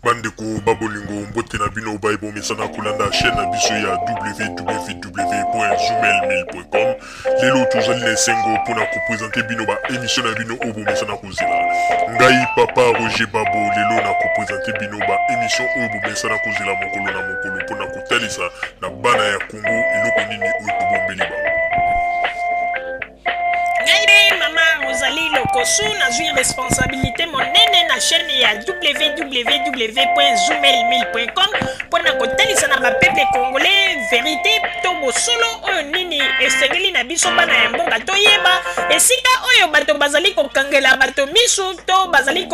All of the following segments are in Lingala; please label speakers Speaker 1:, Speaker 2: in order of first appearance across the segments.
Speaker 1: Bandeko babolingo mbote na bino baibo mesana kulanda chaîne na biso ya www.zoomelmail.com. Lelo tozali na sengo pona ko présenter bino ba émission na bino obo mesana kozela. Ngai papa Roger Babo lelo na ko présenter bino ba émission obo mesana kozela mokolo na mokolo pona ko talisa na bana ya Congo eloko nini oyo bombeli ba.
Speaker 2: Rosalie Lokosu na zui responsabilité monene na chaîne ya www.zoomelmail.com pona kotalisa na bapeple congolais vérité to bosolo oyo nini esengeli na biso bana ya mbonga toyeba esika oyo bato bazali kokangela bato misu to bazali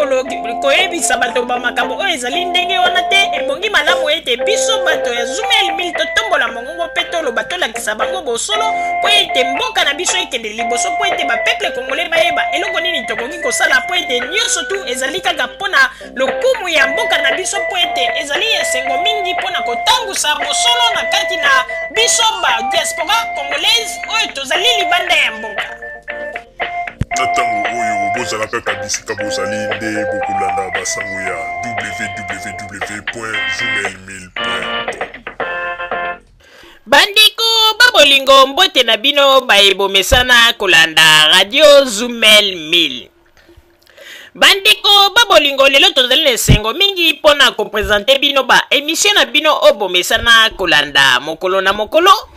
Speaker 2: koyebisa bato bamakambo oyo ezali ndenge wana te ebongi malamu ete biso bato ya Zoomelmail totombola mongongo mpe toloba tolakisa bango bosolo po ete mboka na biso ekende liboso po ete bapeple congolais bayeba eloko nini tokoki kosala po ete nyonso tu ezali kaka mpona lokumu ya mboka na biso po ete ezali esengo mingi mpona kotangusa bosolo na kati na biso ba diaspora congolaise oyo tozali libanda ya mboka.
Speaker 1: Na ntango oyo bozalaka bisika bozali nde bokolanda basango ya www.zoomelmail.com.
Speaker 2: Bandeko babolingo mbote na bino baebomesana kolanda radio Zoomelmail. Bandeko babolingo lelo tozali na sengo mingi pona ko présenter bino ba émission na bino obomesana kolanda mokolo na mokolo.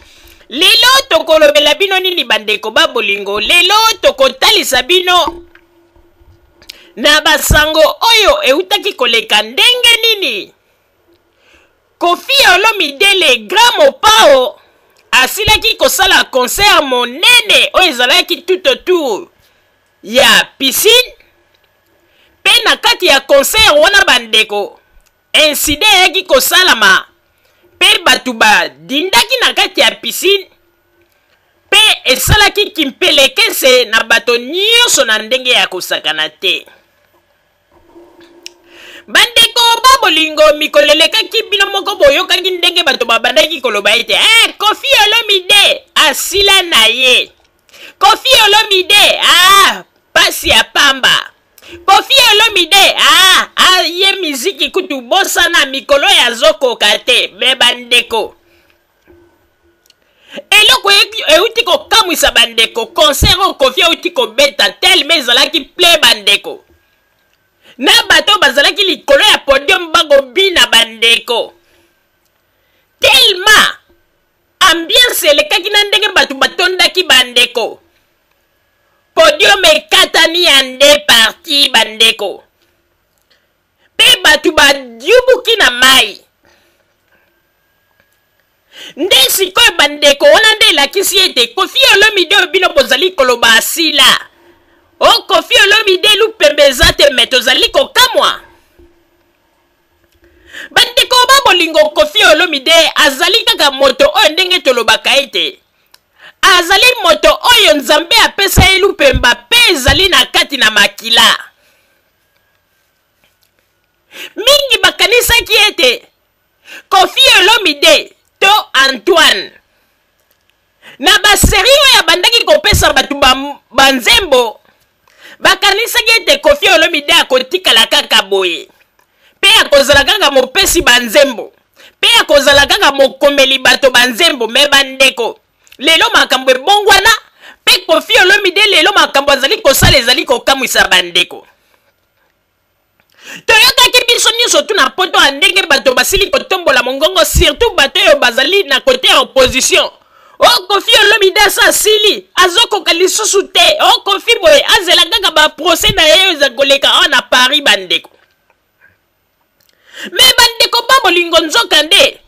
Speaker 2: Lelo tokolobela bino nini bandeko babolingo, lelo tokotalisa bino na basango oyo eutaki koleka ndenge nini Koffi Olomide le Grand Mopao asilaki kosala concert monene oyo ezalaki tout autour ya piscine. Pe na kati ya concert wana bandeko incident yaki kosalama pe batu badindaki na kati ya piscine pe esalaki kimpelekese na bato nyonso na ndenge ya kosakana te. Bandeko babolingo mikolelekaki bino moko boyokaki ndenge bato babandaki koloba ete Koffi Olomide asila na ye. Koffi Olomide pasi ya pamba. Koffi Olomide ye miziki kutu bosana mikolo ya zokoka te. Me bandeko eloko euti kokamwisa bandeko concert o Koffi euti kobeta telme ezalaki ple bandeko na bato bazalaki likolo ya podium bango bina bandeko tellement ambiance elekaki na ndenge bato batondaki bandeko podium ekatani ya nde parti bandeko pe bato badiubuki na mai nde sikoyo bandeko wana nde elakisi ete Koffi Olomide oyo bino bozali koloba asila Koffi Olomide lupembe eza te me tozali kokamwa. Bandeko babolingo Koffi Olomide azali kaka moto oyo ndenge tolobaka ete azali moto oyo Nzambe apesa ye lupemba pe ezali na kati na makila. Mingi bakanisaki ete Koffi Olomide to Antoine na baseri oyo abandaki kopesa batu banzembo bakanisaki ete Koffi Olomide akotikala kaka boye pe akozala kaka mopesi banzembo pe akozala kaka mokomeli bato banzembo. Me bandeko lelo makambo ebongwana pe Koffi Olomide lelo makambo azali kosala ezali kokamwisa bandeko. Toyokaki biso nyonso tu na poto ya ndenge bato basili kotombola mongongo surtout bato oyo bazali na kote ya opposition. Koffi Olomide asili azokoka lisusu te. Koffi boye azela kaka ba procès na ye eza koleka na Paris bandeko. Me bandeko babolingo nzoka nde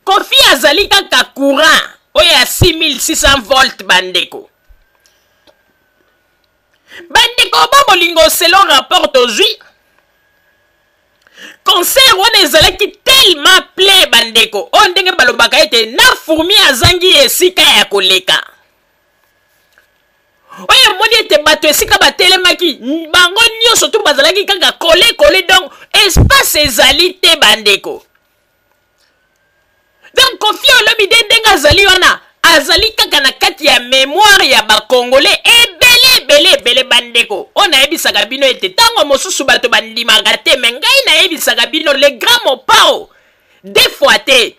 Speaker 2: Koffi azali kaka courant oyo ya 6600 volt bandeko. Bandeko babolingo selon rapport tozwi concert wana ezalaki tellement ple bandeko o ndenge balobaka ete na fourmi azangi esika ya koleka oyo moni ete bato esika batelemaki bango nyonso tu bazalaki kaka kole donc espace ezali te bandeko. Donc Koffi Olomide ndenge azali wana azali kaka na kati ya mémoire ya bakongolais ebele ebele bandeko on ayebisaka bino ete tango mosusu bato bandimaka te me ngai nayebisaka bino le grand mopao des fois te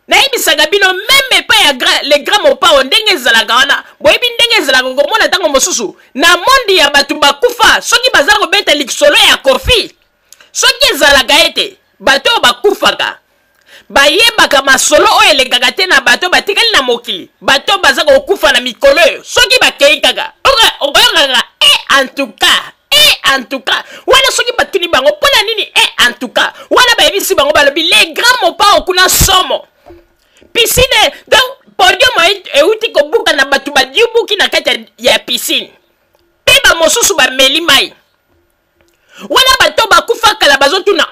Speaker 2: nayebisaka bino meme pa ya le grand mopao ndenge ezalaka wana boyebi ndenge ezalaka komona tango mosusu na mondi ya bato bakufa soki baza kobeta likolo ya kofi soki ezalaka ete bato oyo bakufaka bayebaka masolo oyo elekaka te na bato batikali na mokili bato baza kokufa na mikolo oyo soki bakei kaka okoyokaka en tout cas wana soki batuni bango mpona nini en tout cas wana bayebisi bango balobi le grand mopao kuna somo piscine donc podium euti kobuka na bato badiubuki na kati ya piscine mpe bamosusu bameli mai wana bato bakufa kala bazotuna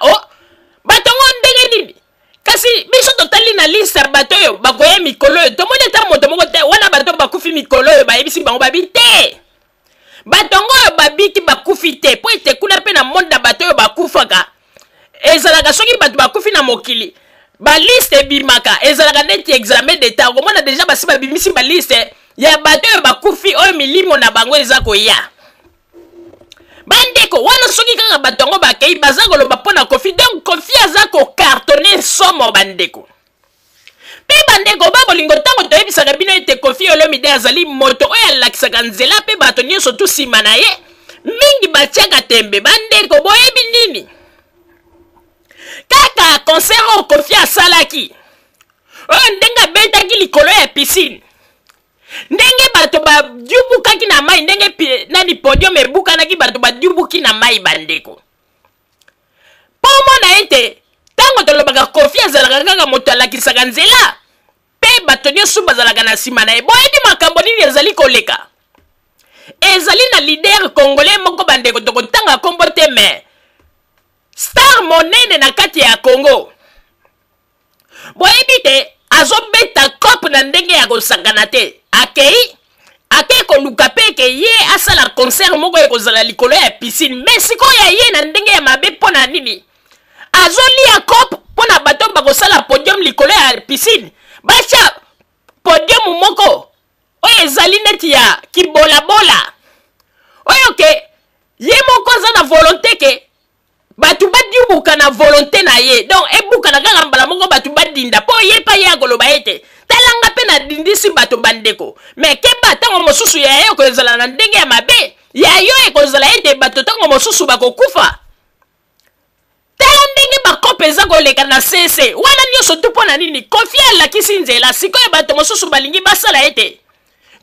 Speaker 2: bato ngo ndenge nini kasi biso totali na liste ya bato oyo bakoya mikolo oyo tomoni ata moto moko te wana bato bakufi mikolo oyo bayebisi bango babi te bato ngo oyo babiki bakufi te po ete kuna mpe na monde na bato oyo bakufaka ezalaka soki bato bakufi na mokili baliste ebimaka ezalaka neti examen d'etat okomona deja basi babimisi baliste ya bato oyo bakufi oyo milimo na bango eza koya bandeko wana soki kaka bato yango bakei baza koloba mpona kofi donc kofi aza kokartone somo bandeko mpe bandeko babolingo ntango toyebisaka bino ete kofi olomide azali moto oyo alakisaka nzela mpe bato nyonso tu nsima na ye mingi batiaka tembe bandeko boyebi nini kaka concert oyo kofi asalaki oyo ndenge abetaki likolo ya piscine ndenge bato badiubukaki na mai ndenge nani podium ebukanaki bato badiubuki na mai bandeko mpo omona ete ntango tolobaka kofi azalaka kaka moto alakisaka nzela mpe bato nyonso bazalaka na nsima na ye boyebi makambo nini ezali koleka ezali na lider congolais moko bandeko tokotanga kombo te me star monene na kati ya Congo boyebi te azobeta kope na ndenge ya kosangana te akei koluka mpe eke ye asala concert moko ekozala likolo ya piscine me sikoyo ye na ndenge ya mabe mpo na nini azolia kope mpo na bato bakosala podium likolo ya piscine batya podium moko oyo ezali neti ya kibolabola oyo ke ye moko aza na volonté ke bato badiubuka na volonté na ye donc ebuka na kaka mbala moko bato badinda mpo ye pa ye akoloba ete talanga mpe nadindisi bato bandeko me keba ntango mosusu ya ye ekozala na ndenge ya mabe ya yo ekozala ete bato ntango mosusu bakokufa tala ndenge bakope eza koleka na sese wana nyonso tu mpo na nini kofi alakisi nzela sikoyo bato mosusu balingi basala ete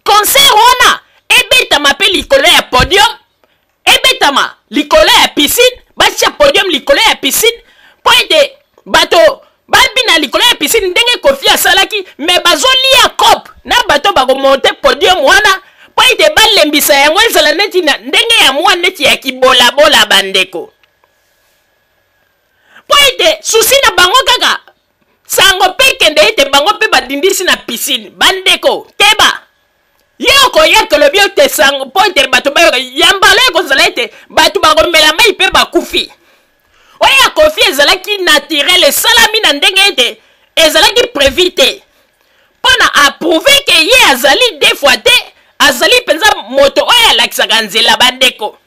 Speaker 2: concert wana ebetama mpe likolo ya podium ebetama likolo ya piscine batya podium likolo ya piscine mpo ete bato babina likolo ya piscine ndenge kofi asalaki me bazolia kope na bato bakomonte podium wana mpo ete balembisa yango ezala neti na ndenge ya mwa neti ya kibolabola bandeko mpo ete susi na bango kaka sango mpe kende ete bango mpe badindisi na piscine bandeko keba ye okoya kolobi ote sango mpo ete bato bayoka yambala ekozala ete bato bakomela mai mpe bakufi oyo ya kofi ezalaki naturel esalami na ndenge ete ezalaki prévu te mpo na approuve ke ye azali des fois te azali mpenza moto oyo alakisaka nzela bandeko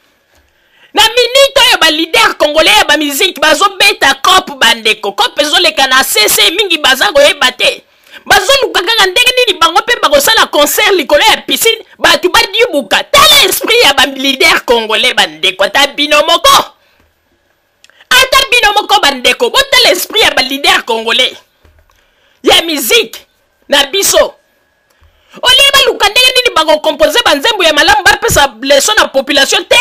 Speaker 2: na minute oyo balider congolais ya bamiziki bazobeta kope bandeko kope ezoleka na sese mingi baza koyeba te bazoluka kaka ndenge nini bango mpe bakosala concert likolo ya piscine bato badiubuka tala esprit ya balider congolais bandeko ata bino moko bandeko botala esprit ya balider congolais ya miziki na biso olie baluka ndenge nini bakokompose banzembo ya malamu bapesa leso na population te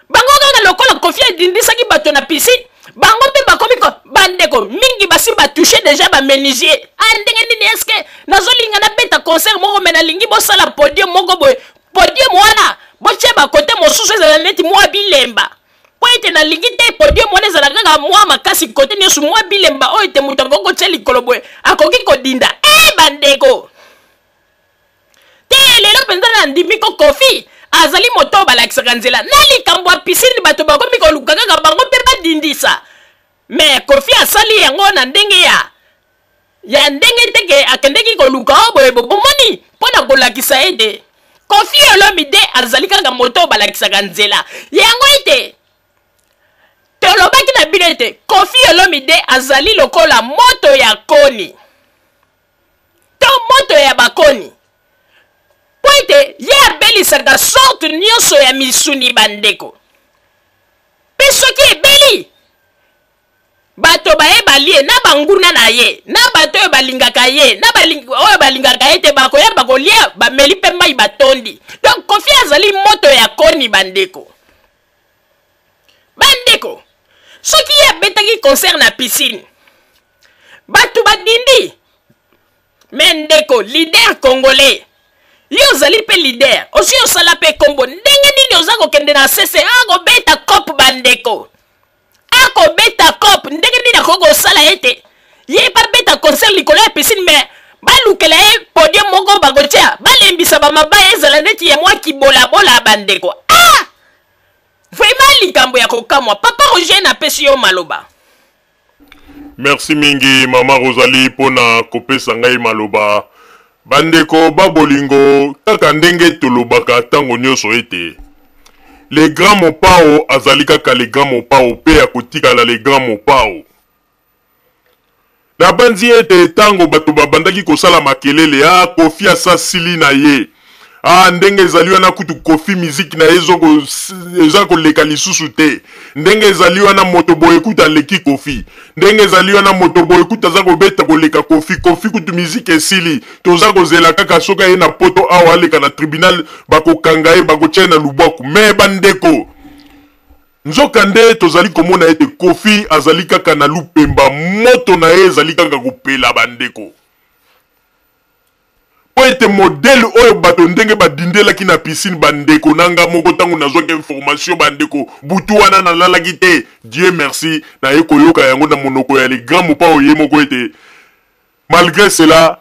Speaker 2: bango kaka lokola kofi edindisaki bato na piscine bango mpe bakomi bandeko mingi basi batouche deja bamenisier ndenge nini eske nazolinga nabeta concert moko me nalingi bosala podium moko boye podium wana botye bakote mosusu ezala neti mwa bilemba po ete nalingi te podium wana ezala kaka mwa makasi kote nyonso mwa bilemba oyo ete moto akoki kotya likolo boye akoki kodinda bandeko te lelo mpenza na ndimiko kofi azali moto balakisaka nzela na likambo ya piscine bato bakomi koluka kaka bango mpe badindisa me kofi asali yango na ndenge ya ndenge teke akendeki koluka o boye bomoni mpo na kolakisa ete Koffi Olomide azali kaka moto balakisaka nzela yango ete tolobaki na bino ete Koffi Olomide azali lokola moto ya koni to moto ya bakoni po ete ye abelisaka sorte nyonso ya misuni bandeko mpe soki ebeli bato bayebali ye na banguna na ye na bato oyo balingaka ye na oyo balingaka ye te bakoya bakolia bameli mpe mai batondi. Donc Koffi azali moto ya koni bandeko soki ye abetaki concert na piscine bato badindi me ndeko leader congolais ye ozali mpe leader osi osala mpe kombo ndenge nini oza kokende na sese akobeta cope bandeko akobeta cope ndenge nini akoki kosala ete ye babeta concert likolo ya piscine me balukela ye podium moko bakotia balembisa bamabaya ezala neti ya mwa kibolabola bandeko. Vraiment likambo ya kokamwa papa Roger na pesi yo maloba.
Speaker 1: Merci mingi mama Rosalie pona kopesa ngai maloba. Bandeko babolingo kaka ndenge tolobaka tango nyonso ete les grands mopao azali kaka les grands mopao pe akotikala les grands mopao. Na bandi ete tango bato babandaki kosala makelele Koffi asasili na ye ndenge ezali wana kutu Koffi musique na eza koleka lisusu te ndenge ezali wana moto boye kutu aleki Koffi ndenge ezali wana moto boye kutu aza kobeta koleka Koffi kutu musique esili toza kozela kaka soka ye na poto awa aleka na tribunal bakokanga ye bakotia na lubwaku me bandeko nzoka nde tozali komona ete Koffi azali kaka na lupemba moto na ye ezali kaka kopela bandeko po ete modele oyo bato ndenge badindelaki na piscine bandeko nanga moko tango nazwaki information bandeko butu wana nalalaki te Dieu merci na ye koyoka yango na monoko ya le grand mopa oye moko ete malgré cela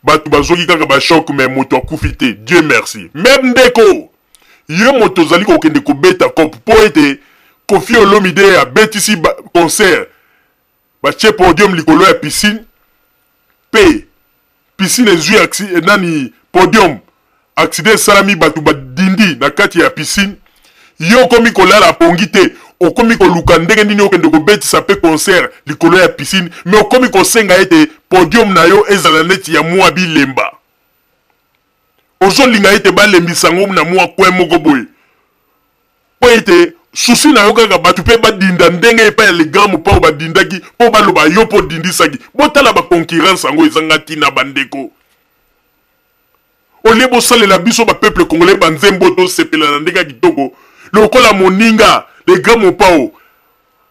Speaker 1: bato bazwaki kaka bashock me moto akufi te Dieu merci même ndeko ye moto ozali kokende kobeta kope po ete Koffi Olomide abetisi concert batie podium likolo ya piscine pe piscine ezwi nani podium accident salami bato badindi na kati ya piscine yo komi kolala pongi te okomi koluka ndenge nini okende kobetisa pe concert likolo ya piscine me okomi kosenga ete podium na yo ezala neti ya mwa bilemba ozolinga ete balembisa ngo na mwa kwe moko boye po ete susi na yo kaka bato pe badinda ndenge epa ya le grand mopao badindaki po baloba yo po dindisaki botala baconcurrence yango ezanga tina bandeko olie bosalela biso bapeuple congolais banzembo tosepela na ndenge ya kitoko lokola moninga le grand mopao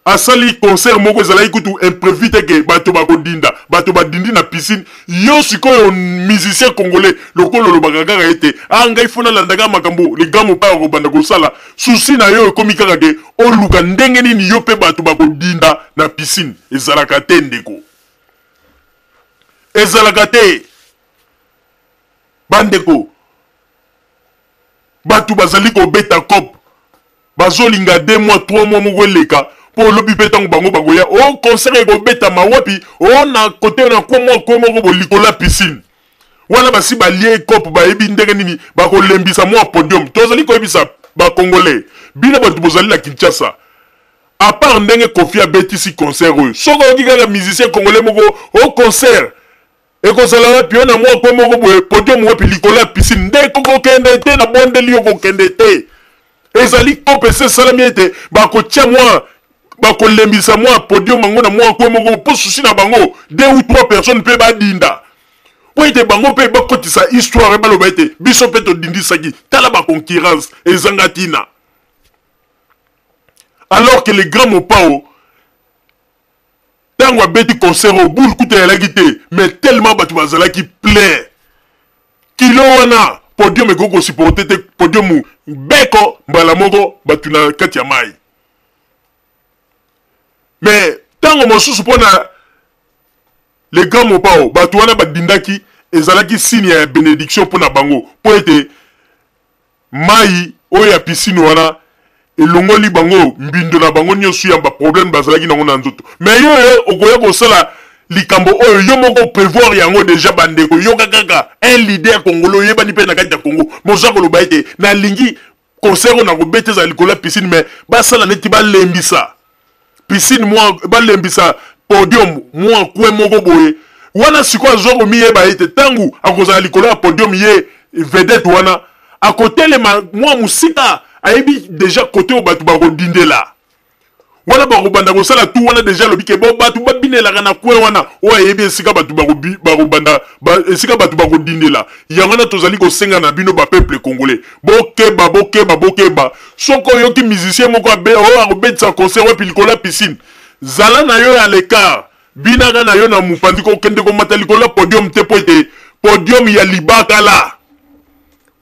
Speaker 1: asali concert moko ezalaki kutu imprévu teke bato bakodinda bato badindi na piscine yo sikoyo musicien congolais lokolo lobaka kaka ete ngai fona landaka makambo le grand mopao kobanda kosala susi na yo ekomi kaka ke oluka ndenge nini yo pe bato bakodinda na piscine ezalaka te ndeko ezalaka te bandeko bato bazali kobeta kope bazolinga 2 mois 3 mois moko eleka po lobi pe tango bango bagoya concert ekobeta mawapi na kote na kwa moko bolikola piscine wana basi balie kope bayebi ndenge nini bakolembisa mwa podium tozali koyebisa bakongolais bino bato bozali na Kinshasa à part ndenge Koffi abetisi concert oyo soko oki kaka musicien congolais moko concert ekozala wapi na mwa kwa moko boye podium wapi likola piscine nde kokokende te na bondeli okokende te ezali kope se salami ete bakotia mwa bakolembisa mwa podium bango na mwa kwe moko po susi na bango 2 ou 3 personnes pe badinda po ete bango pe bakotisa histoire baloba ete biso pe todindisaki tala baconcurrence ezanga tina alors que le grand mopao tango abeti concert o boule kuta yalaki te mais tellement bato bazalaki plein kilo wana podium ekoko supporter te podium beko mbala moko bato na kati ya mai mais tango mosusu mpona le grand mopao bato wana badindaki ezalaki signe ya bénédiction mpona bango po ete mai oyo ya piscine wana elongoli bango mbindo na bango nyonso ya baproblème bazalaki nango na nzoto mais yo okoya kosala likambo oyo yo moko prévoir yango déjà bandeko yo kaka un leader congolais yebani pe na kati ya Congo moza koloba ete na lingi concert na ko beteza likola piscine mais basala neti balembisa piscine moi balembisa podium moi kwe moko boye wana sikwa zoko miyeba ete tangu akozala likola podium ye vedette wana à côté le moi musika ayebi déjà côté au batu ba kodindela wana ba kobanda ko sala tout wana déjà lobi ke bo batu ba binela kana kwe wana o ayebi esika batu ba kobanda ba esika batu ba kodindela yango na tozali ko senga na bino ba peuple congolais bokeba soko yoki musicien moko abe o akobetisa concert wa pilikola piscine zala na yo ya l'écart binaka na yo na mupandi ko kende ko mata likola podium te po ete podium ya libaka la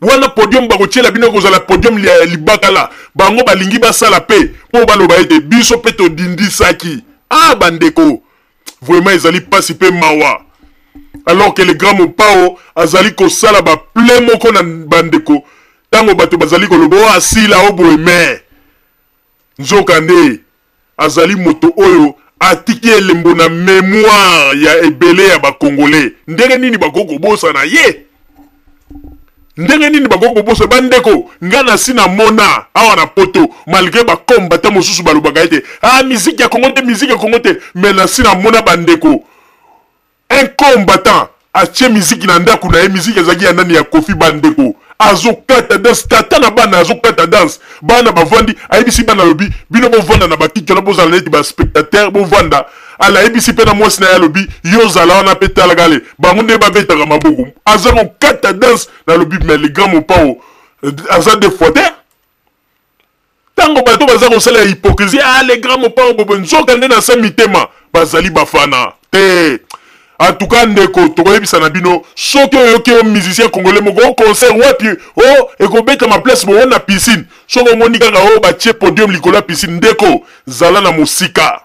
Speaker 1: wana podium bakotiela bino kozala podium ya libaka la bango balingi basala pe po baloba ete biso pe todindisaki bandeko vraiment ezali pasi pe mawa alors que le grand mopao azali kosala ba plein moko na bandeko tango bato bazali koloba asila oboye me nzoka nde azali moto oyo atiki elembo na mémoire ya ebele ya bakongolais ndenge nini bakoko bosa na ye ndenge nini bakoko bosa bandeko ngana sina mona awa na poto malgré bakombata mosusu balobaka ete musique ya Congo te mais na sina mona bandeko un combattant atie musique na ndako na ye musique ezaki ya nani ya Kofi bandeko azokata danse tata na bana azokata danse bana bavandi ayebisi bana lobi bino bovanda na bakiki na bozala neti ba spectateur bovanda ala ayebisi pe na mwasi na ya lobi yo zala wana pe talagale bango nde babetaka maboko aza kokata danse na lobi mais le grand mopao aza de faute tango bato baza kosala ya hypocrisie le grand mopao bobo nzoka nde na sa mitema bazali bafana te. En tout cas, ndeko tokoyebisa na bino soki oyoki o musicien congolais moko concert wapi ekobeta ma place bo na piscine soko moni kaka batie podium likola piscine ndeko zala na musika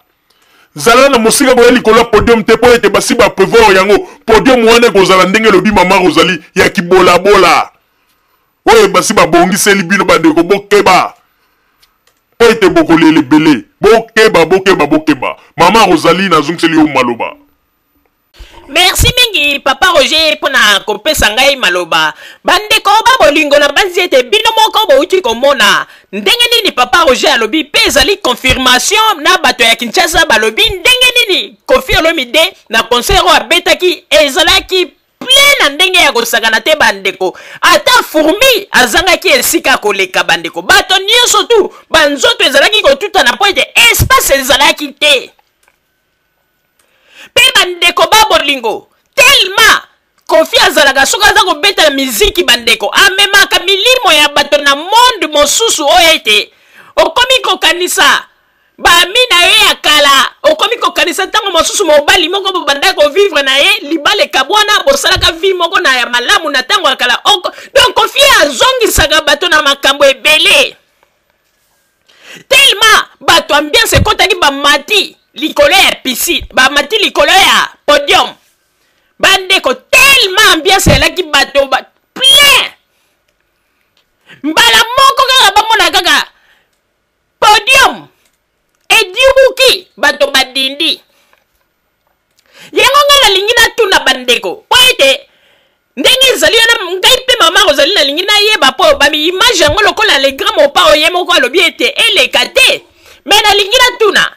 Speaker 1: bo likola podium te po ete basi ba prévoir yango podium wana kozala ndenge lobi mama Rosalie ya kibola bola oye basi ba bongiseli bino bandeko bokeba po ete bokolele belé bokeba mama Rosalie na zungseli o maloba.
Speaker 2: Merci mingi papa Roger pona kopesa ngai maloba bandeko babolingo na banzi ete bino moko bouti komona ndenge nini papa Roger alobi pe ezali confirmation na bato ya Kinshasa balobi ndenge nini Koffi Olomide na concert o abetaki ezalaki plein na ndenge ya kosakana te bandeko ata fourmi azangaki esika koleka bandeko bato nyonso tu banzoto ezalaki kotuta na po ete espace ezalaki te pe bandeko babolingo tellement Koffi azalaka soki aza kobeta miziki bandeko amemaka milimo ya bato na monde mosusu oyo ete okomi kokanisa bami na ye ya kala okomi kokanisa ntango mosusu mobali moko bobanda kovivre na ye libala kabwana bosalaka vie moko na ya malamu na ntango ya kala donc Koffi azongisaka bato na makambo ebele tellement bato ambiance ekotaki bamati likolo ya piscine bamati likolo ya podium bandeko tellement ambiance elaki bato plein mbala moko kaka bamona kaka podium edibuki bato badindi yango ngai nalingi natuna bandeko po ete ndenge ezali wana ngai mpe mama Rosalie nalingi nayeba po bami-image yango lokola le grand mopao ye moko alobi ete eleka te me nalingi natuna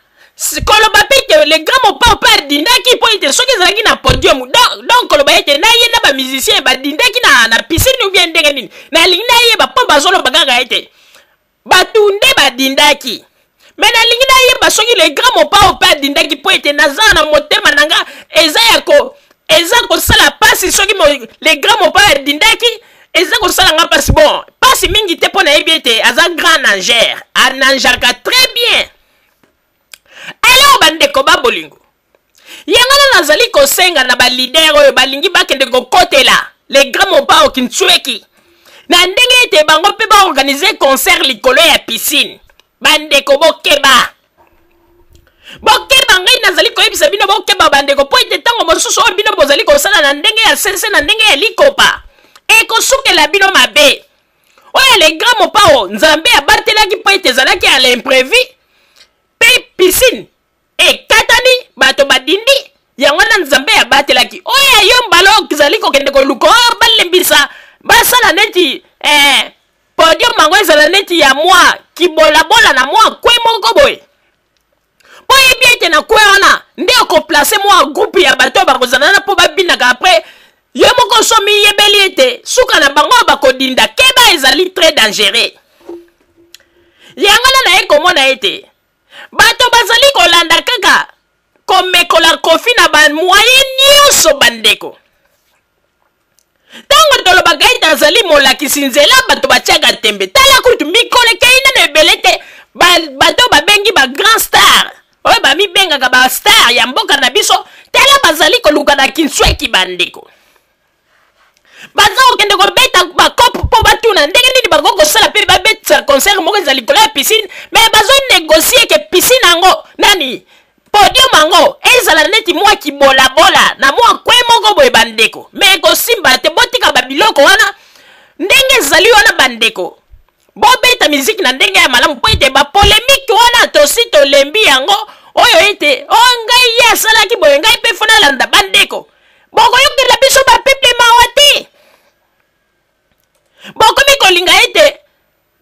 Speaker 2: koloba pete le grand mopao mpe adindaki po ete soki ezalaki na podium donc koloba ete naye na bamusicien badindaki na piscine ou bien ndenge nini nalingi nayeba mpo bazoloba kaka ete bato nde badindaki me nalingi nayeba soki le grand mopao mpe adindaki po ete naza na motema na nga eza kosala pasi soki le grand mopao adindaki eza kosala nga pasi bon pasi mingi te mpo nayebi ete aza grand nageur anangeraka très bien. Alors bandeko babolingo yango nazali kosenga na balider oyo balingi bakende kokotela le grand mopao Kintsueki na ndenge ete bango mpe baorganize concert likolo ya piscine bandeko bokeba ngai nazali koyebisa bino bokeba bandeko po ete ntango mosusu oyo bino bozali kosala na ndenge ya sense na ndenge ya likopa ekosukela bino mabe oyo le grand mopao nzambe abatelaki po ete ezalaki ya l'imprévu pe piscine ekatani bato badindi yango na laki oya yo mbalo zali ko kende ko luko balembisa basala neti podium mango ezala neti ya mwa kibola bola na mwa kwe moko boy boye bien na kwe wana nde ko placer mwa groupe ya bato bakozana na po babinaka après yo moko somi yebeli ete suka na bango bakodinda keba ezali très dangereux yangana na ekomona ete bato bazali kolanda kaka komekola kofi na bamoyen nyonso bandeko ntango tolobaka ete azali molakisi nzela bato batiaka tembe tala kutu mikolo keina na ebele te bato babengi bagrand star oyo bamibengaka bastar ya mboka na biso tala bazali koluka na kinsweki bandeko baza kokende kobeta bakope mpo batuna ndenge nini bango kosala mpe babetisa concert moko eza likolo ya piscine me bazonegocie ke piscine yango nani podium yango ezala neti mwa kibolabola na mwa kwe moko boye bandeko me ekosimba te botika babiloko wana ndenge ezali wana bandeko bobeta miziki na ndenge ya malamu mpo ete bapolemike wana tosi tolembi yango oyo ete o ngai ye asalaki boye ngai mpe fona landa bandeko bokoyokela biso bapeple mawa te bokomi kolinga ete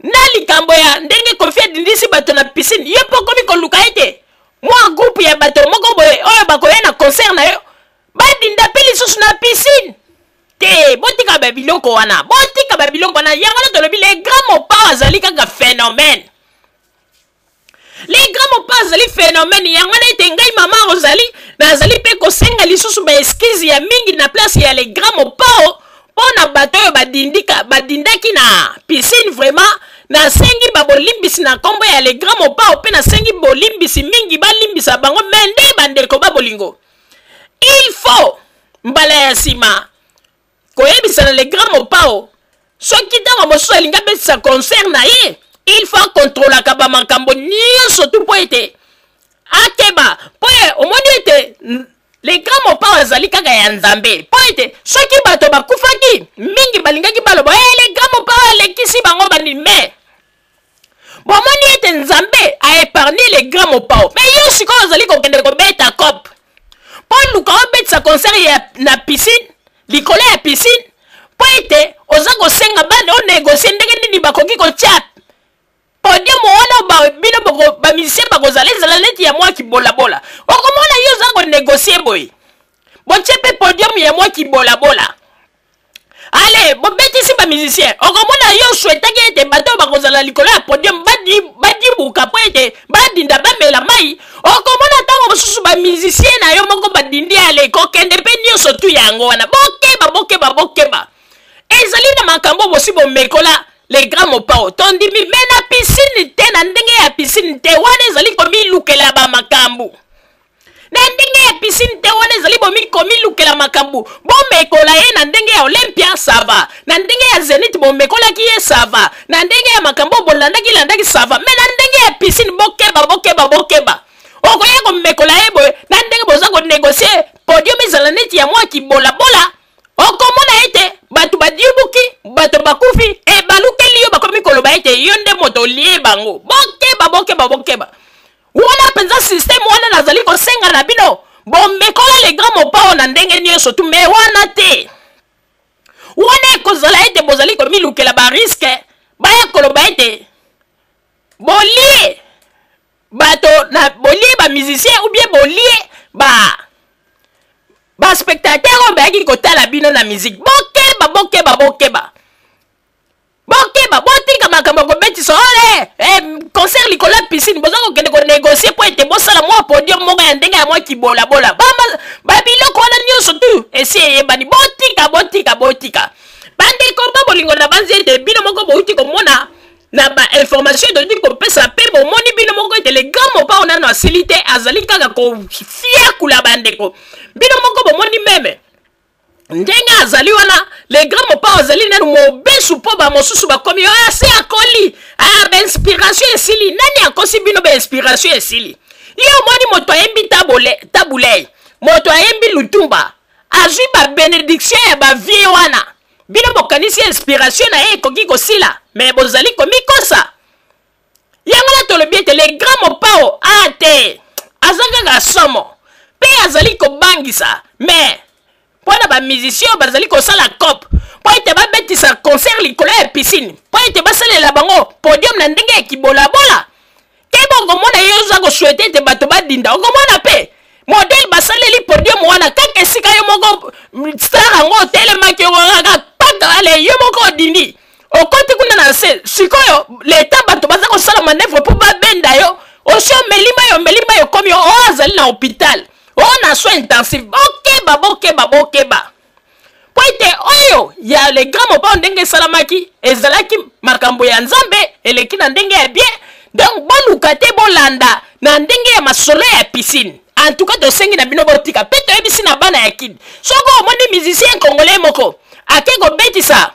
Speaker 2: na likambo ya ndenge kofi adindisi bato na piscine yo bokomi koluka ete mwa groupe ya bato moko boye oyo bakoya na concert na yo badinda mpe lisusu na piscine te botika babiloko wana yango na tolobi les grands mots azali kaka phénomène les grands mots azali phénomène yango na ete ngai mama ozali nazali mpe kosenga lisusu baeskize ya mingi na place ya les grands mots mpona bato oyo badindaki na piscine vraiment nasengi babolimbisi na kombo ya les grands mots mpe nasengi bolimbisi mingi balimbisa bango me nde bandeko babolingo il faut mbala ya nsima koyebisa na les grands mots soki ntango mosusu alingi abetisa concert na ye il faut kontrolaka bamakambo nyonso tu mpo ete akeba mpo omoni ete les grands mots azali kaka ya nzambe mpo ete soki bato bakufaki mingi balingaki baloba les grands mots alekisi bango banime bomoni ete nzambe aépargné les grands mots me yo sikoyo ozali kokende kobeta cope mpo luka obetisa concert na piscine likolo ya piscine mpo ete oza kosenga bana onegocie ndenge nini bakoki kotia podium wana bino bamisien bakozala ezala neti ya mwa kibolabola okomona yo oza konegocie boye botie mpe podium ya mwa kibolabola ale bobetisi bamusicien okomona yo souhaitaki ete bato bakozala likolo ya podium badibuka mpo ete badinda bamela mai okomona ntango mosusu bamusicien na yo moko badindi ale kokende mpe nyonso tu yango wana bokeba ezali na makambo bosi bomekola les grands mots tondimi me na piscine te na ndenge ya piscine te wana ezali komilukela bamakambo na ndenge ya piscine te wana ezali komilukela makambo bomekola ye na ndenge ya Olympia sava na ndenge ya Zenith bomekolaki ye sava na ndenge ya makambo bolandaki sava me na ndenge ya piscine bokeba okoya komekola ye boye na ndenge boza konegocie podium ezala neti ya mwa kibolabola okomona ete bato badibuki bato bakufi balukeli yo bakomi koloba ete yo nde moto olie bango bokeba wana penza système wana nazali kosenga na bino bomekola les grands mots na ndenge nyonso tu me wana te wana ekozala ete bozali komilukela bariske baya koloba ete bolie bato na bolie bamusicien ou bien bolie baspectateur oyo bayaki kotala bino na musique bokeba botika makambo kobetisa ole concert likolo ya piscine boza kokende konegocie mpo ete bosala mwa podium moko ya ndenge ya mwa kibolabola babiloko wana nyonso tu esi eyebani botika bandeko babolingo na banzi ete bino moko bouti komona na bainformation toti kopesa mpe bomoni bino moko ete les grands mots onano asili te azali kaka kofiakula bandeko bino moko bomoni meme ndenge azali wana les grands mots azali nanu mobesu mpo bamosusu bakomi ase akoli bainspiration esili nani akosi bino bainspiration esili yo omoni moto ayembi tabulei moto ayembi lutumba azwi babenediction ya bavie wana bino bokanisi inspiration na ye ekoki kosila me bozali komikosa yango na tolobi ete les grands mots te aza kaka somo mpe azali kobangisa me mpona bamusicien oyo bazali kosala cop mpo ete babetisa concert likolo ya piscine mpo ete basalela bango podium na ndenge ya kibolabola keba okomona ye oza kosouete ete bato badinda okomona mpe modele basaleli podium wana kaka esika yo moko star yango otelemaki okokaka paka ale yo moko odindi okoti kuna na se sikoyo leta bato baza kosala manevre mpo babenda yo osi omelima yo komi oyo azali na hôpital oyo na soin intensive bokeba po ete oyo ya le grand mopao ndenge esalamaki ezalaki makambo ya nzambe eleki na ndenge ya bien donc boluka te bolanda na ndenge ya masolo ya piscine en tout cas tosengi na bino botika mpe toyebisi na bana ya kidi soko omoni musicien congolais moko ake kobetisa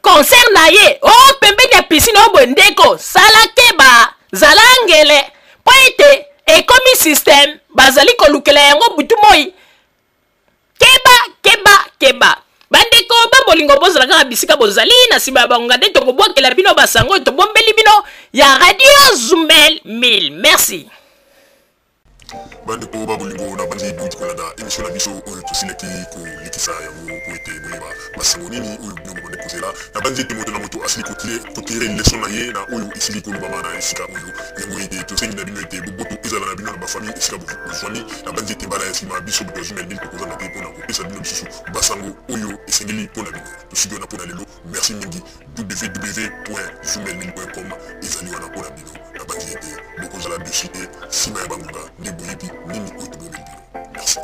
Speaker 2: concert na ye oyo pembeni ya piscine oyo boye ndeko sala keba zala ngele mpo ete ekomi système bazali kolukela yango butu moi keba bandeko babolingo bozalaka na bisika bozali na nsima ya bangonga nde tokobwakela bino basango tobombeli bino ya radio Zumel 1000 merci
Speaker 1: bandeko babolingo na bandi duti kolanda émission na biso oyo tosilaki kolikisa yango po ete boyeba basango nini oyo bino babande kozela na bandi ete moto na moto asili kotire leson na ye na oyo esili kolobama na esika oyo yango ete tosengi na bino ete boboto ezala na bino na bafamille esika bozwani na bandi ete mbala ya nsima biso boto ya Zumel 1000 tokozanga te mpona kopesa bino lisusu basango oyo esengeli mpona bino tosiki wana mpona lelo merci mingi www.zumel1000.com ezali wana mpona bino na bandi ete bokozala dessus te nsima ya bangonga nde boyebi nini oyo tobomeli bino merci